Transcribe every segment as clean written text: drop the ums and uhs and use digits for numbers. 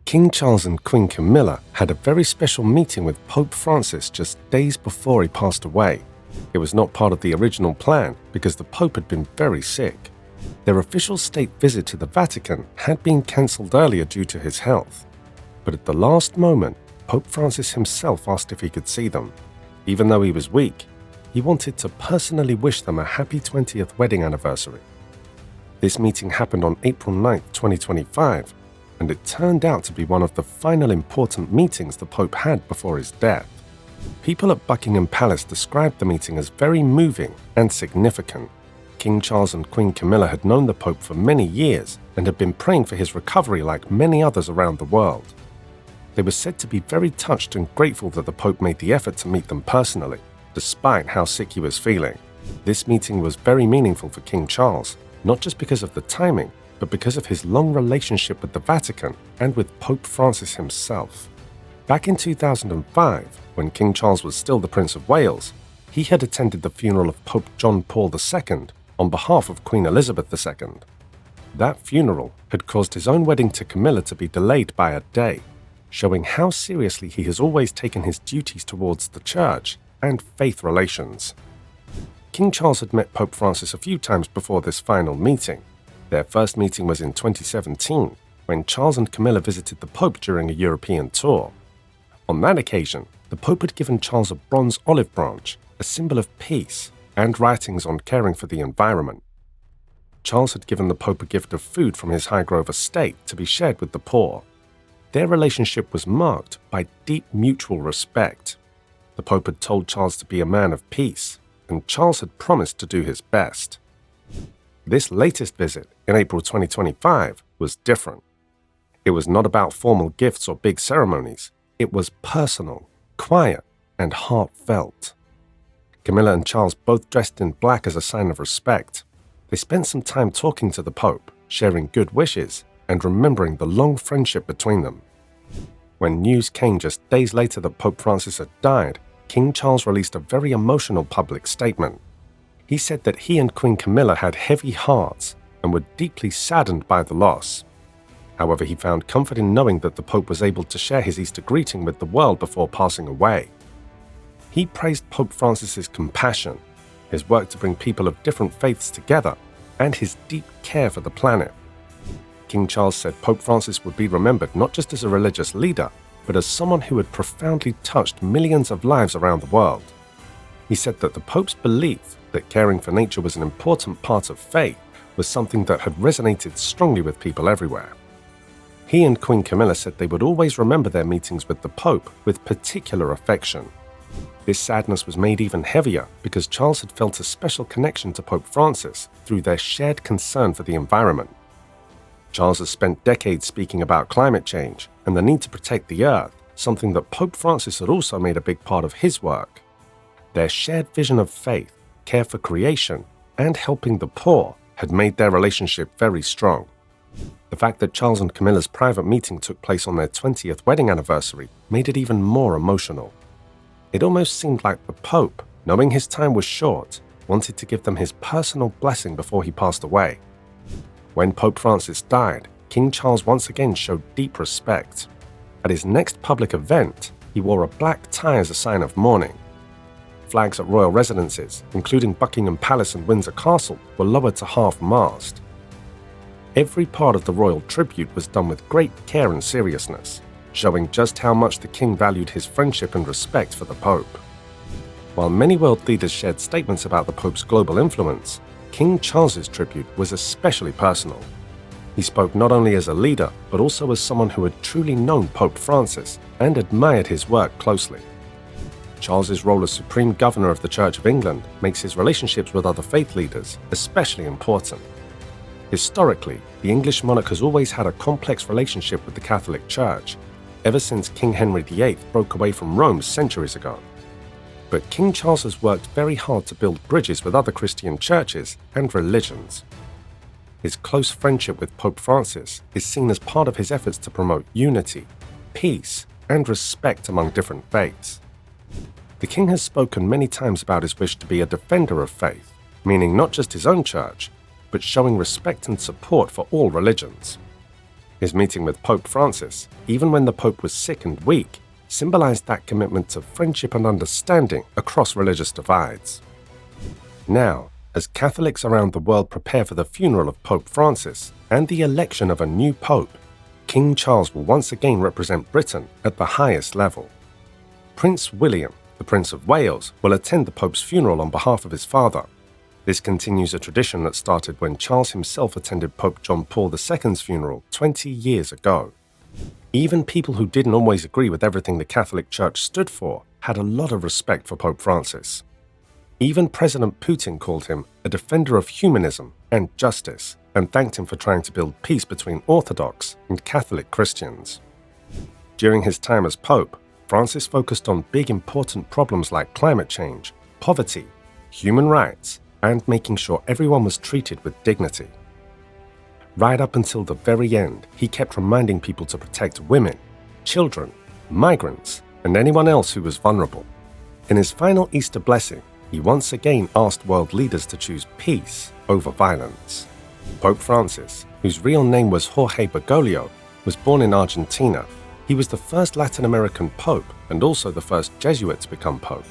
King Charles and Queen Camilla had a very special meeting with Pope Francis just days before he passed away. It was not part of the original plan because the Pope had been very sick. Their official state visit to the Vatican had been cancelled earlier due to his health. But at the last moment, Pope Francis himself asked if he could see them. Even though he was weak, he wanted to personally wish them a happy 20th wedding anniversary. This meeting happened on April 9, 2025, and it turned out to be one of the final important meetings the Pope had before his death. People at Buckingham Palace described the meeting as very moving and significant. King Charles and Queen Camilla had known the Pope for many years and had been praying for his recovery like many others around the world. They were said to be very touched and grateful that the Pope made the effort to meet them personally, despite how sick he was feeling. This meeting was very meaningful for King Charles, not just because of the timing, but because of his long relationship with the Vatican and with Pope Francis himself. Back in 2005, when King Charles was still the Prince of Wales, he had attended the funeral of Pope John Paul II on behalf of Queen Elizabeth II. That funeral had caused his own wedding to Camilla to be delayed by a day, showing how seriously he has always taken his duties towards the Church and faith relations. King Charles had met Pope Francis a few times before this final meeting. Their first meeting was in 2017, when Charles and Camilla visited the Pope during a European tour. On that occasion, the Pope had given Charles a bronze olive branch, a symbol of peace, and writings on caring for the environment. Charles had given the Pope a gift of food from his Highgrove estate to be shared with the poor. Their relationship was marked by deep mutual respect. The Pope had told Charles to be a man of peace, and Charles had promised to do his best. This latest visit, in April 2025, was different. It was not about formal gifts or big ceremonies. It was personal, quiet, and heartfelt. Camilla and Charles both dressed in black as a sign of respect. They spent some time talking to the Pope, sharing good wishes, and remembering the long friendship between them. When news came just days later that Pope Francis had died, King Charles released a very emotional public statement. He said that he and Queen Camilla had heavy hearts and were deeply saddened by the loss. However, he found comfort in knowing that the Pope was able to share his Easter greeting with the world before passing away. He praised Pope Francis's compassion, his work to bring people of different faiths together, and his deep care for the planet. King Charles said Pope Francis would be remembered not just as a religious leader, but as someone who had profoundly touched millions of lives around the world. He said that the Pope's belief that caring for nature was an important part of faith was something that had resonated strongly with people everywhere. He and Queen Camilla said they would always remember their meetings with the Pope with particular affection. This sadness was made even heavier because Charles had felt a special connection to Pope Francis through their shared concern for the environment. Charles has spent decades speaking about climate change and the need to protect the Earth, something that Pope Francis had also made a big part of his work. Their shared vision of faith, care for creation, and helping the poor had made their relationship very strong. The fact that Charles and Camilla's private meeting took place on their 20th wedding anniversary made it even more emotional. It almost seemed like the Pope, knowing his time was short, wanted to give them his personal blessing before he passed away. When Pope Francis died, King Charles once again showed deep respect. At his next public event, he wore a black tie as a sign of mourning. Flags at royal residences, including Buckingham Palace and Windsor Castle, were lowered to half-mast. Every part of the royal tribute was done with great care and seriousness, showing just how much the king valued his friendship and respect for the Pope. While many world leaders shared statements about the Pope's global influence, King Charles's tribute was especially personal. He spoke not only as a leader, but also as someone who had truly known Pope Francis and admired his work closely. Charles's role as Supreme Governor of the Church of England makes his relationships with other faith leaders especially important. Historically, the English monarch has always had a complex relationship with the Catholic Church, ever since King Henry VIII broke away from Rome centuries ago. But King Charles has worked very hard to build bridges with other Christian churches and religions. His close friendship with Pope Francis is seen as part of his efforts to promote unity, peace, and respect among different faiths. The king has spoken many times about his wish to be a defender of faith, meaning not just his own church, but showing respect and support for all religions. His meeting with Pope Francis, even when the Pope was sick and weak, symbolized that commitment to friendship and understanding across religious divides. Now, as Catholics around the world prepare for the funeral of Pope Francis and the election of a new Pope, King Charles will once again represent Britain at the highest level. Prince William, the Prince of Wales, will attend the Pope's funeral on behalf of his father. This continues a tradition that started when Charles himself attended Pope John Paul II's funeral 20 years ago. Even people who didn't always agree with everything the Catholic Church stood for had a lot of respect for Pope Francis. Even President Putin called him a defender of humanism and justice and thanked him for trying to build peace between Orthodox and Catholic Christians. During his time as Pope, Francis focused on big important problems like climate change, poverty, human rights, and making sure everyone was treated with dignity. Right up until the very end, he kept reminding people to protect women, children, migrants, and anyone else who was vulnerable. In his final Easter blessing, he once again asked world leaders to choose peace over violence. Pope Francis, whose real name was Jorge Bergoglio, was born in Argentina. He was the first Latin American pope and also the first Jesuit to become pope.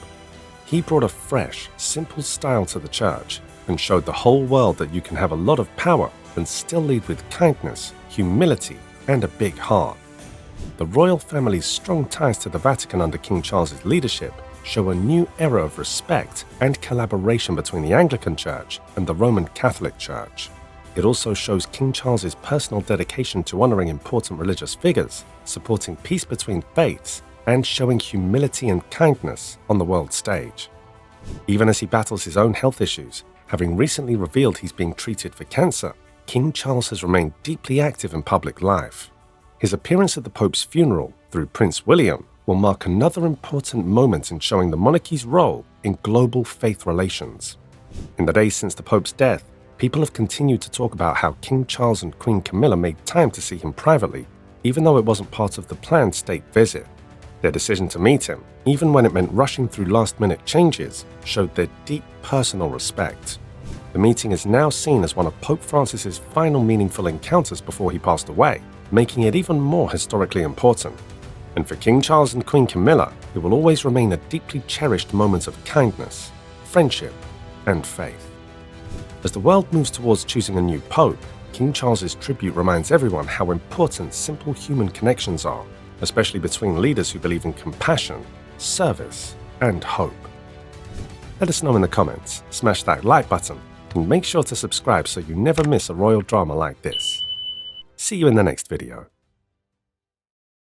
He brought a fresh, simple style to the church and showed the whole world that you can have a lot of power and still lead with kindness, humility, and a big heart. The royal family's strong ties to the Vatican under King Charles's leadership show a new era of respect and collaboration between the Anglican Church and the Roman Catholic Church. It also shows King Charles's personal dedication to honoring important religious figures, supporting peace between faiths, and showing humility and kindness on the world stage. Even as he battles his own health issues, having recently revealed he's being treated for cancer, King Charles has remained deeply active in public life. His appearance at the Pope's funeral through Prince William will mark another important moment in showing the monarchy's role in global faith relations. In the days since the Pope's death, people have continued to talk about how King Charles and Queen Camilla made time to see him privately, even though it wasn't part of the planned state visit. Their decision to meet him, even when it meant rushing through last-minute changes, showed their deep personal respect. The meeting is now seen as one of Pope Francis's final meaningful encounters before he passed away, making it even more historically important. And for King Charles and Queen Camilla, it will always remain a deeply cherished moment of kindness, friendship, and faith. As the world moves towards choosing a new pope, King Charles's tribute reminds everyone how important simple human connections are, especially between leaders who believe in compassion, service, and hope. Let us know in the comments, smash that like button, and make sure to subscribe so you never miss a royal drama like this. See you in the next video.